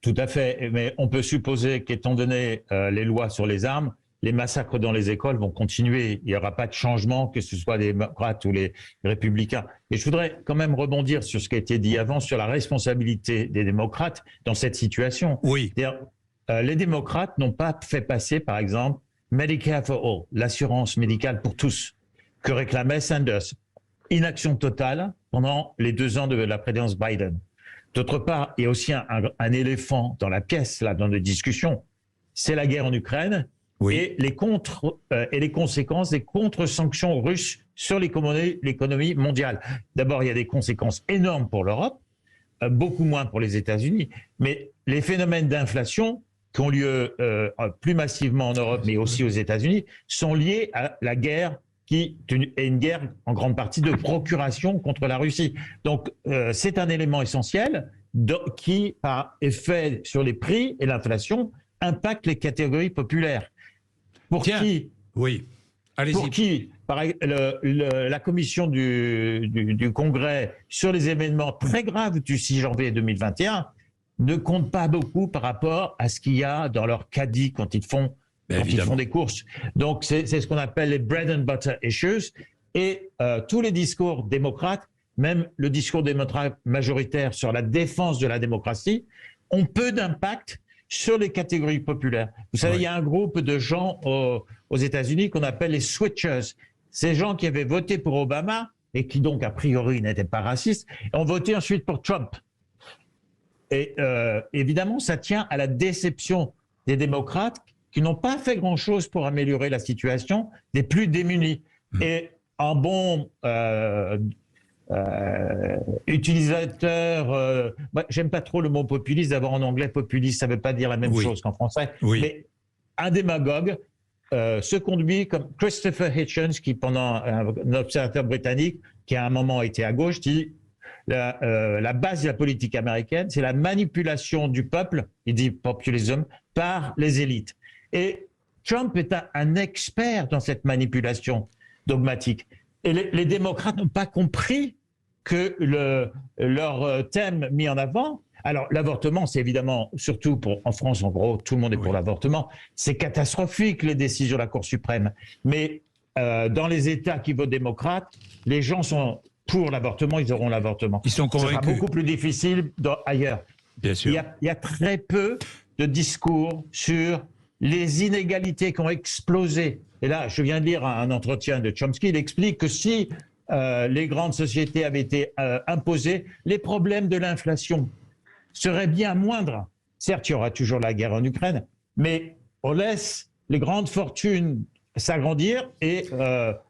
Tout à fait, mais on peut supposer qu'étant donné les lois sur les armes, les massacres dans les écoles vont continuer. Il n'y aura pas de changement, que ce soit les démocrates ou les républicains. Et je voudrais quand même rebondir sur ce qui a été dit avant, sur la responsabilité des démocrates dans cette situation. Oui. Les démocrates n'ont pas fait passer, par exemple, Medicare for All, l'assurance médicale pour tous, que réclamait Sanders. Inaction totale pendant les 2 ans de la présidence Biden. D'autre part, il y a aussi un éléphant dans la pièce, là, dans les discussions. C'est la guerre en Ukraine et les conséquences des contre-sanctions russes sur l'économie mondiale. D'abord, il y a des conséquences énormes pour l'Europe, beaucoup moins pour les États-Unis. Mais les phénomènes d'inflation qui ont lieu plus massivement en Europe, mais aussi aux États-Unis, sont liés à la guerre qui est une guerre en grande partie de procuration contre la Russie. Donc, c'est un élément essentiel qui, par effet sur les prix et l'inflation, impacte les catégories populaires. Pour qui, la commission du Congrès sur les événements très graves du 6 janvier 2021 ne compte pas beaucoup par rapport à ce qu'il y a dans leur caddie quand ils font des courses. Donc, c'est ce qu'on appelle les bread and butter issues. Et tous les discours démocrates, même le discours démocrate majoritaire sur la défense de la démocratie, ont peu d'impact sur les catégories populaires. Vous savez, il y a un groupe de gens aux États-Unis qu'on appelle les switchers. Ces gens qui avaient voté pour Obama et qui donc, a priori, n'étaient pas racistes, ont voté ensuite pour Trump. Et évidemment, ça tient à la déception des démocrates qui n'ont pas fait grand-chose pour améliorer la situation des plus démunis. Et un bon utilisateur, j'aime pas trop le mot populiste, d'abord en anglais, populiste, ça ne veut pas dire la même chose qu'en français, mais un démagogue se conduit comme Christopher Hitchens, qui pendant un observateur britannique, qui à un moment était à gauche, dit la base de la politique américaine, c'est la manipulation du peuple, il dit populism, par les élites. Et Trump est un expert dans cette manipulation dogmatique. Et les démocrates n'ont pas compris que leur thème mis en avant, alors l'avortement, c'est évidemment, surtout en France, en gros, tout le monde est pour l'avortement, c'est catastrophique les décisions de la Cour suprême. Mais dans les États qui votent démocrates, les gens sont pour l'avortement, ils auront l'avortement. Ils sont convaincus. Ce sera beaucoup plus difficile ailleurs. Bien sûr. Il y a très peu de discours sur les inégalités qui ont explosé. Et là, je viens de lire un entretien de Chomsky, il explique que si les grandes sociétés avaient été imposées, les problèmes de l'inflation seraient bien moindres. Certes, il y aura toujours la guerre en Ukraine, mais on laisse les grandes fortunes s'agrandir et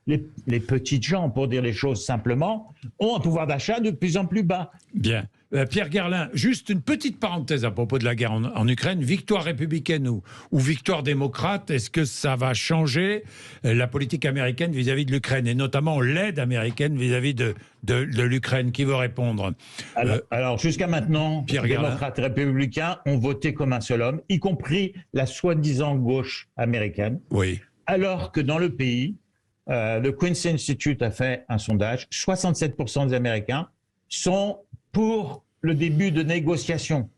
les petites gens, pour dire les choses simplement, ont un pouvoir d'achat de plus en plus bas. Bien. Pierre Gerlin, juste une petite parenthèse à propos de la guerre en Ukraine. Victoire républicaine ou victoire démocrate, est-ce que ça va changer la politique américaine vis-à-vis de l'Ukraine, et notamment l'aide américaine vis-à-vis de l'Ukraine? Qui veut répondre? Alors jusqu'à maintenant, les démocrates et républicains ont voté comme un seul homme, y compris la soi-disant gauche américaine. Oui. Alors que dans le pays, le Quincy Institute a fait un sondage, 67% des Américains sont pour le début de négociations.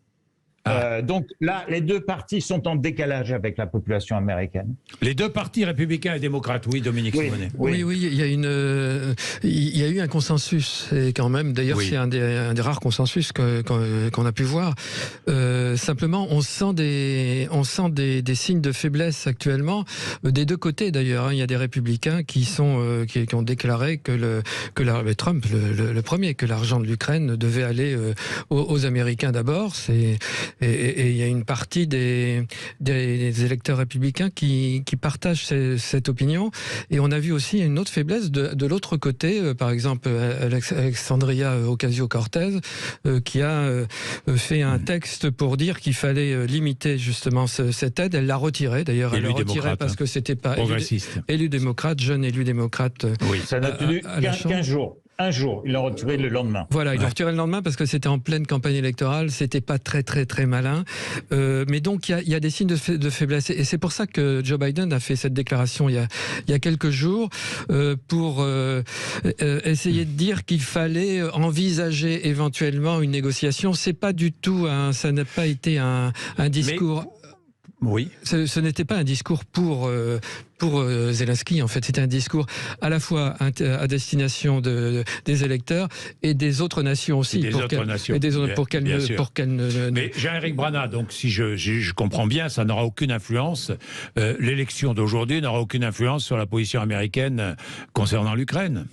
Donc là, les deux partis sont en décalage avec la population américaine. Les deux partis, républicains et démocrates, oui, Dominique Simonet. Oui, il y a eu un consensus, et quand même, d'ailleurs, c'est un des rares consensus qu'on a pu voir. Simplement, on sent des signes de faiblesse actuellement, des deux côtés d'ailleurs. Il y a des républicains qui ont déclaré que Trump, le premier, que l'argent de l'Ukraine devait aller aux Américains d'abord. Et il y a une partie des électeurs républicains qui partagent cette opinion. Et on a vu aussi une autre faiblesse de l'autre côté, par exemple Alexandria Ocasio-Cortez, qui a fait un texte pour dire qu'il fallait limiter justement cette aide. Elle l'a retirée, d'ailleurs. Elle l'a retirée parce que c'était pas élu démocrate, jeune élu démocrate. Oui, ça n'a tenu 15 jours. Un jour, il l'a retiré le lendemain. Voilà, il l'a retiré le lendemain parce que c'était en pleine campagne électorale, c'était pas très très très malin. Mais donc il y a des signes de faiblesse et c'est pour ça que Joe Biden a fait cette déclaration il y a quelques jours pour essayer de dire qu'il fallait envisager éventuellement une négociation. C'est pas du tout ça n'a pas été un discours. Oui. Ce n'était pas un discours pour Zelensky, en fait. C'était un discours à la fois à destination des électeurs et des autres nations aussi. Pour qu'elles ne... Mais Jean-Éric Brana, donc si je comprends bien, ça n'aura aucune influence. L'élection d'aujourd'hui n'aura aucune influence sur la position américaine concernant l'Ukraine.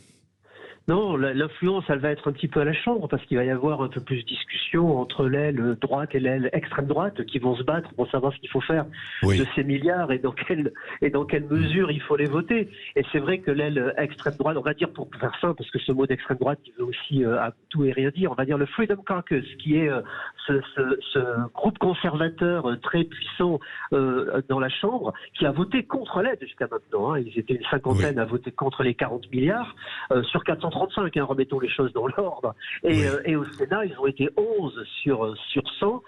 Non, l'influence, elle va être un petit peu à la Chambre parce qu'il va y avoir un peu plus de discussion entre l'aile droite et l'aile extrême droite qui vont se battre pour savoir ce qu'il faut faire de ces milliards et dans quelle mesure il faut les voter. Et c'est vrai que l'aile extrême droite, on va dire pour faire simple, parce que ce mot d'extrême droite il veut aussi tout et rien dire, on va dire le Freedom Caucus, qui est ce groupe conservateur très puissant dans la Chambre, qui a voté contre l'aide jusqu'à maintenant. Ils étaient une cinquantaine à voter contre les 40 milliards sur 435, remettons les choses dans l'ordre. Et au Sénat, ils ont été 11 sur 100,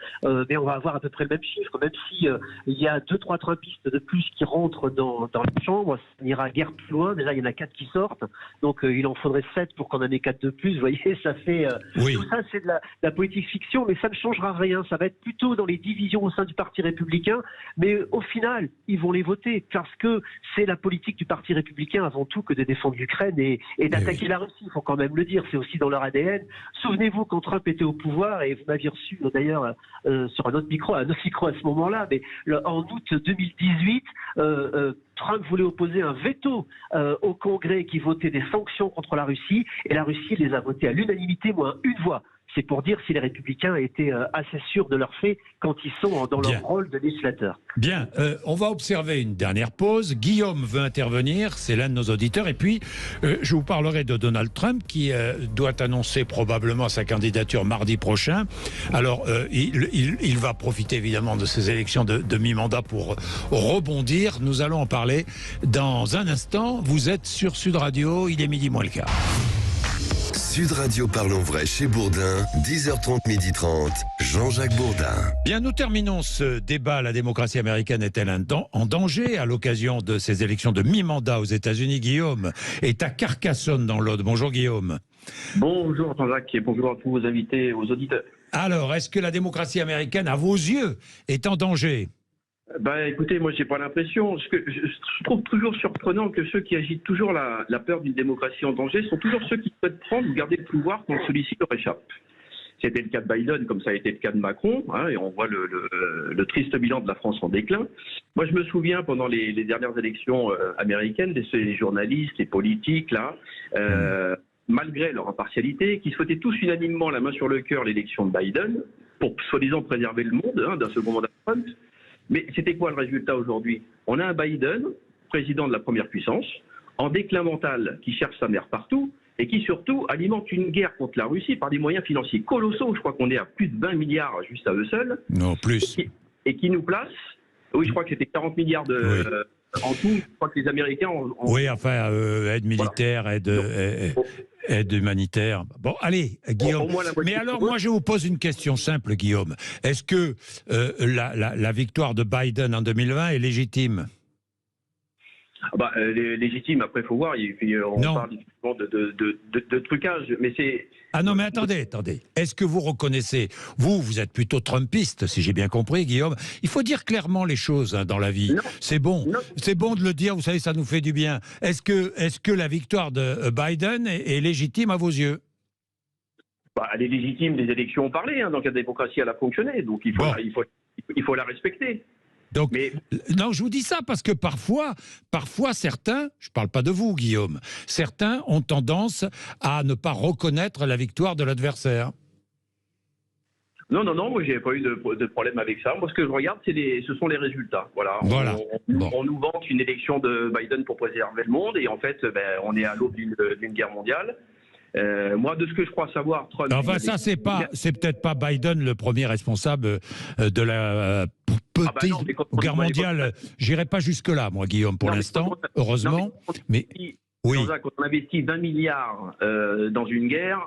mais on va avoir à peu près le même chiffre, même si il y a 2-3 trumpistes de plus qui rentrent dans la Chambre, ça n'ira guère plus loin. Déjà, il y en a 4 qui sortent, donc il en faudrait 7 pour qu'on en ait 4 de plus. Vous voyez, ça fait... Tout ça, c'est de la politique fiction, mais ça ne changera rien. Ça va être plutôt dans les divisions au sein du Parti républicain, mais au final, ils vont les voter, parce que c'est la politique du Parti républicain avant tout que de défendre l'Ukraine et d'attaquer la Russie. Il faut quand même le dire, c'est aussi dans leur ADN. Souvenez-vous quand Trump était au pouvoir, et vous m'aviez reçu d'ailleurs sur un autre micro à ce moment-là, mais en août 2018, Trump voulait opposer un veto au Congrès qui votait des sanctions contre la Russie, et la Russie les a votées à l'unanimité, moins une voix. C'est pour dire si les républicains étaient assez sûrs de leur fait quand ils sont dans leur rôle de législateur. Bien, on va observer une dernière pause. Guillaume veut intervenir, c'est l'un de nos auditeurs. Et puis, je vous parlerai de Donald Trump qui doit annoncer probablement sa candidature mardi prochain. Alors, il va profiter évidemment de ces élections de mi-mandat pour rebondir. Nous allons en parler dans un instant. Vous êtes sur Sud Radio, il est midi moins le quart. Sud Radio Parlons Vrai chez Bourdin, 10h30, 12h30, Jean-Jacques Bourdin. Bien, nous terminons ce débat. La démocratie américaine est-elle en danger à l'occasion de ces élections de mi-mandat aux États-Unis? Guillaume est à Carcassonne dans l'Aude. Bonjour Guillaume. Bonjour Jean-Jacques et bonjour à tous vos invités et aux auditeurs. Alors, est-ce que la démocratie américaine, à vos yeux, est en danger? Écoutez, moi j'ai pas l'impression. Je trouve toujours surprenant que ceux qui agitent toujours la peur d'une démocratie en danger sont toujours ceux qui souhaitent prendre ou garder le pouvoir quand celui-ci leur échappe. C'était le cas de Biden, comme ça a été le cas de Macron, et on voit le triste bilan de la France en déclin. Moi je me souviens pendant les dernières élections américaines, les journalistes, les politiques, malgré leur impartialité, qui souhaitaient tous unanimement, la main sur le cœur, l'élection de Biden, pour soi-disant préserver le monde d'un second mandat de Trump. Mais c'était quoi le résultat aujourd'hui? On a un Biden, président de la première puissance, en déclin mental, qui cherche sa mère partout, et qui surtout alimente une guerre contre la Russie par des moyens financiers colossaux. Je crois qu'on est à plus de 20 milliards juste à eux seuls. Non, plus. Et qui nous place, oui, je crois que c'était 40 milliards en tout. Je crois que les Américains ont... Oui, enfin, aide militaire, aide humanitaire. Bon, allez, Guillaume. Mais alors, moi, je vous pose une question simple, Guillaume. Est-ce que la victoire de Biden en 2020 est légitime? Légitime, après il faut voir, on parle de trucage, mais c'est... Ah non, mais attendez. Est-ce que vous reconnaissez, vous êtes plutôt trumpiste, si j'ai bien compris, Guillaume. Il faut dire clairement les choses dans la vie. C'est bon de le dire, vous savez, ça nous fait du bien. Est-ce que la victoire de Biden est légitime à vos yeux? Elle est légitime, les élections ont parlé, donc la démocratie, elle a fonctionné, donc il faut la respecter. Donc, non, je vous dis ça parce que parfois certains, je ne parle pas de vous, Guillaume, certains ont tendance à ne pas reconnaître la victoire de l'adversaire. Non, moi j'ai pas eu de problème avec ça. Moi ce que je regarde, ce sont les résultats. Voilà. On nous vante une élection de Biden pour préserver le monde et en fait, on est à l'aube d'une guerre mondiale. Moi, de ce que je crois savoir, Trump. Enfin, ça c'est peut-être pas Biden le premier responsable de la petite guerre mondiale. J'irai pas jusque là, moi, Guillaume, pour l'instant, heureusement. Mais oui. Quand on investit 20 milliards dans une guerre...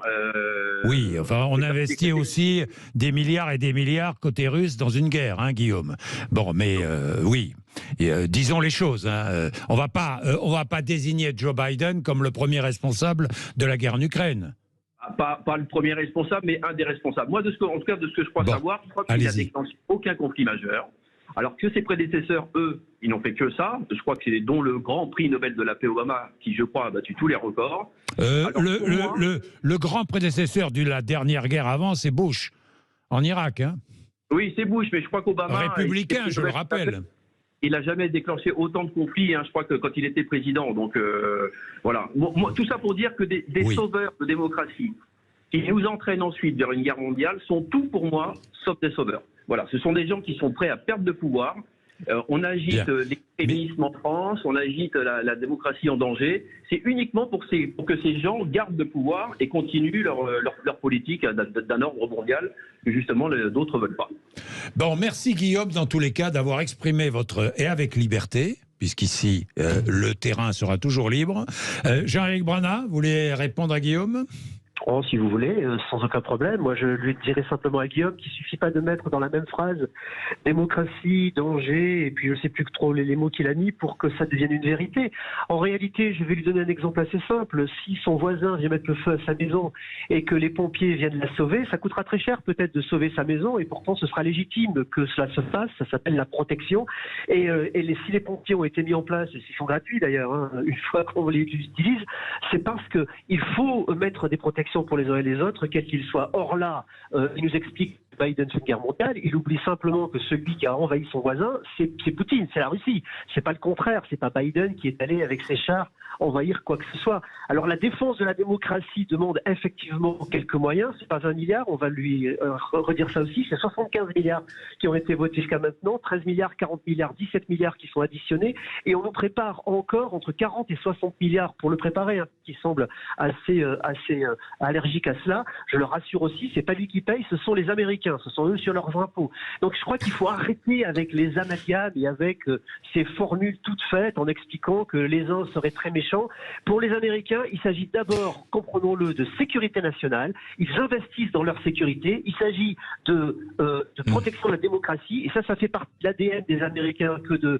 oui, enfin, on investit aussi des milliards et des milliards côté russe dans une guerre, hein, Guillaume. Bon, mais oui, disons les choses. Hein. On va pas désigner Joe Biden comme le premier responsable de la guerre en Ukraine. Pas le premier responsable, mais un des responsables. Moi, en tout cas, de ce que je crois savoir, je crois qu'il n'a déclenché aucun conflit majeur. Alors que ses prédécesseurs, eux, ils n'ont fait que ça. Je crois que c'est dont le grand prix Nobel de la paix Obama, qui, je crois, a battu tous les records. Le grand prédécesseur de la dernière guerre avant, c'est Bush, en Irak. Hein. Oui, c'est Bush, mais je crois qu'Obama... Républicain, je le rappelle. Il n'a jamais déclenché autant de conflits, hein, je crois, que quand il était président. Donc, voilà. Tout ça pour dire que des sauveurs de démocratie qui nous entraînent ensuite vers une guerre mondiale sont tout pour moi, sauf des sauveurs. Voilà, ce sont des gens qui sont prêts à perdre de pouvoir. On agite l'extrémisme en France, on agite la démocratie en danger. C'est uniquement pour que ces gens gardent le pouvoir et continuent leur politique d'un ordre mondial que justement d'autres ne veulent pas. Bon, merci Guillaume, dans tous les cas, d'avoir exprimé et avec liberté, puisqu'ici, le terrain sera toujours libre. Jean-Éric Brana, vous voulez répondre à Guillaume ? Oh, si vous voulez, sans aucun problème. Moi, je lui dirais simplement à Guillaume qu'il ne suffit pas de mettre dans la même phrase démocratie, danger, et puis je ne sais plus trop les mots qu'il a mis pour que ça devienne une vérité. En réalité, je vais lui donner un exemple assez simple. Si son voisin vient mettre le feu à sa maison et que les pompiers viennent la sauver, ça coûtera très cher peut-être de sauver sa maison, et pourtant ce sera légitime que cela se fasse. Ça s'appelle la protection. Et si les pompiers ont été mis en place, et s'ils sont gratuits d'ailleurs, hein, une fois qu'on les utilise, c'est parce qu'il faut mettre des protections pour les uns et les autres, quels qu'ils soient. Or là, il nous explique que Biden fait une guerre mondiale, il oublie simplement que celui qui a envahi son voisin, c'est Poutine, c'est la Russie. C'est pas le contraire, c'est pas Biden qui est allé avec ses chars envahir quoi que ce soit. Alors la défense de la démocratie demande effectivement quelques moyens, c'est pas 20 milliards, on va lui redire ça aussi, c'est 75 milliards qui ont été votés jusqu'à maintenant, 13 milliards, 40 milliards, 17 milliards qui sont additionnés, et on nous prépare encore entre 40 et 60 milliards pour le préparer, hein, qui semble assez allergique à cela. Je le rassure aussi, c'est pas lui qui paye, ce sont les Américains, ce sont eux sur leurs impôts. Donc je crois qu'il faut arrêter avec les amalgames et avec ces formules toutes faites en expliquant que les uns seraient très méchants. Pour les Américains, il s'agit d'abord, comprenons-le, de sécurité nationale. Ils investissent dans leur sécurité. Il s'agit de protection de la démocratie. Et ça fait partie de l'ADN des Américains que de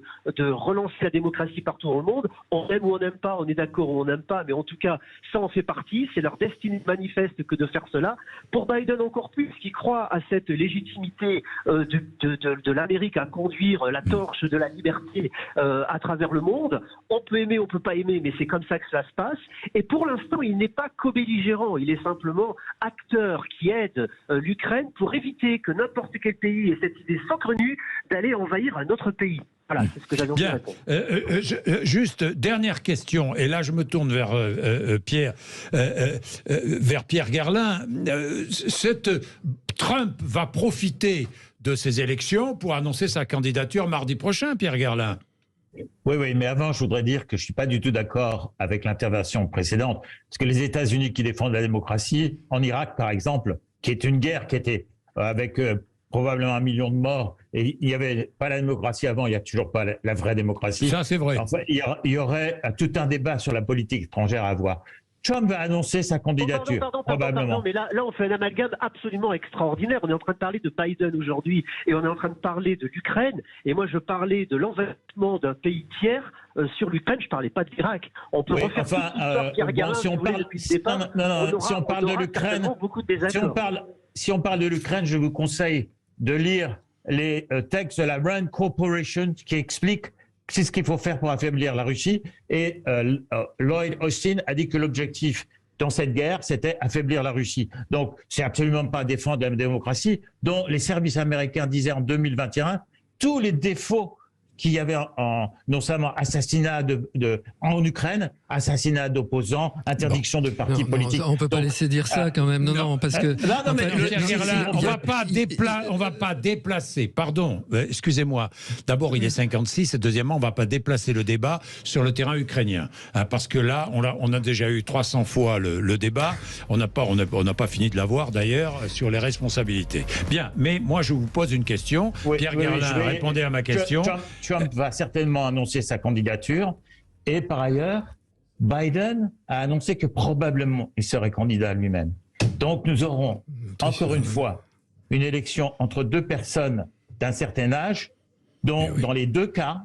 relancer la démocratie partout dans le monde. On aime ou on n'aime pas, on est d'accord ou on n'aime pas, mais en tout cas, ça en fait partie. C'est leur destinée manifeste que de faire cela. Pour Biden encore plus, qui croit à cette légitimité de l'Amérique à conduire la torche de la liberté à travers le monde. On peut aimer, on peut pas aimer, mais c'est comme ça que ça se passe. Et pour l'instant, il n'est pas co-belligérant. Il est simplement acteur qui aide l'Ukraine pour éviter que n'importe quel pays ait cette idée saugrenue d'aller envahir un autre pays. Voilà, c'est ce que j'avais envie de répondre. Juste, dernière question, et là je me tourne vers Pierre Gerlin. Trump va profiter de ces élections pour annoncer sa candidature mardi prochain, Pierre Gerlin. Oui, mais avant, je voudrais dire que je ne suis pas du tout d'accord avec l'intervention précédente. Parce que les États-Unis qui défendent la démocratie, en Irak par exemple, qui est une guerre qui était avec probablement 1 million de morts, et il n'y avait pas la démocratie avant, il n'y a toujours pas la vraie démocratie. Ça, c'est vrai. Enfin, il y aurait tout un débat sur la politique étrangère à avoir. Trump va annoncer sa candidature, probablement. Pardon, mais là, on fait un amalgame absolument extraordinaire. On est en train de parler de Biden aujourd'hui et on est en train de parler de l'Ukraine. Et moi, je parlais de l'envahissement d'un pays tiers sur l'Ukraine. Je ne parlais pas de l'Irak. On peut refaire toute l'histoire Pierre Gerlin, si on parle de l'Ukraine, si on parle de l'Ukraine, je vous conseille de lire les textes de la Rand Corporation qui expliquent c'est ce qu'il faut faire pour affaiblir la Russie. Et Lloyd Austin a dit que l'objectif dans cette guerre, c'était affaiblir la Russie. Donc, c'est absolument pas défendre la démocratie, dont les services américains disaient en 2021, tous les défauts qu'il y avait non seulement assassinat en Ukraine, assassinat d'opposants, interdiction de partis politiques. On ne peut pas laisser dire ça quand même. Non, parce que... On va pas déplacer, pardon, excusez-moi. D'abord, il est 56, et deuxièmement, on ne va pas déplacer le débat sur le terrain ukrainien. Parce que là, on a déjà eu 300 fois le débat. On n'a pas fini de l'avoir, d'ailleurs, sur les responsabilités. Bien, mais moi, je vous pose une question. Pierre Gerlin, répondez à ma question. Trump va certainement annoncer sa candidature. Et par ailleurs, Biden a annoncé que probablement il serait candidat lui-même. Donc nous aurons, encore une fois, une élection entre deux personnes d'un certain âge, dont dans les deux cas,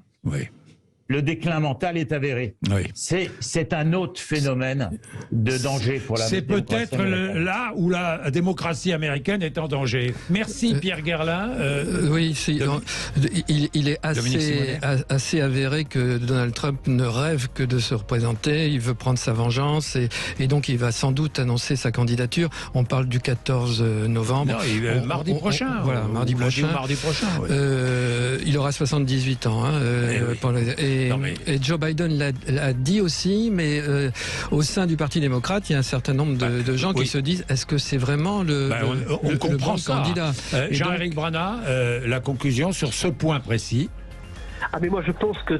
le déclin mental est avéré. C'est un autre phénomène de danger pour la démocratie américaine. C'est peut-être là où la démocratie américaine est en danger. Merci Pierre Gerlin. Il est assez avéré que Donald Trump ne rêve que de se représenter. Il veut prendre sa vengeance et donc il va sans doute annoncer sa candidature. On parle du 14 novembre. Non, mardi prochain. Voilà, mardi prochain. Il aura 78 ans. Et Joe Biden l'a dit aussi, mais au sein du Parti démocrate, il y a un certain nombre de gens qui se disent, est-ce que c'est vraiment le bon candidat? Jean-Éric Brana, la conclusion sur ce point précis. Ah mais moi je pense que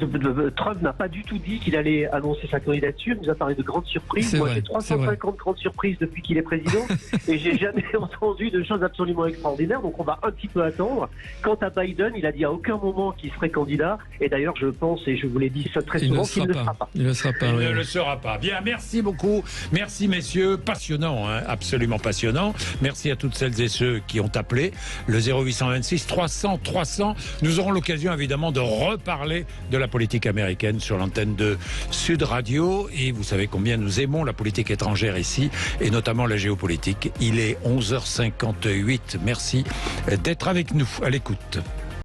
Trump n'a pas du tout dit qu'il allait annoncer sa candidature. Il nous a parlé de grandes surprises. Moi j'ai 350 grandes surprises depuis qu'il est président et j'ai jamais entendu de choses absolument extraordinaires. Donc on va un petit peu attendre. Quant à Biden, il a dit à aucun moment qu'il serait candidat. Et d'ailleurs je pense, et je vous l'ai dit ça très souvent, qu'il ne sera pas. Il ne sera pas. Il ne le sera pas. Bien, merci beaucoup. Merci messieurs. Passionnant, hein, absolument passionnant. Merci à toutes celles et ceux qui ont appelé. Le 0826 300 300. Nous aurons l'occasion évidemment de reparler de la politique américaine sur l'antenne de Sud Radio. Et vous savez combien nous aimons la politique étrangère ici, et notamment la géopolitique. Il est 11h58. Merci d'être avec nous à l'écoute.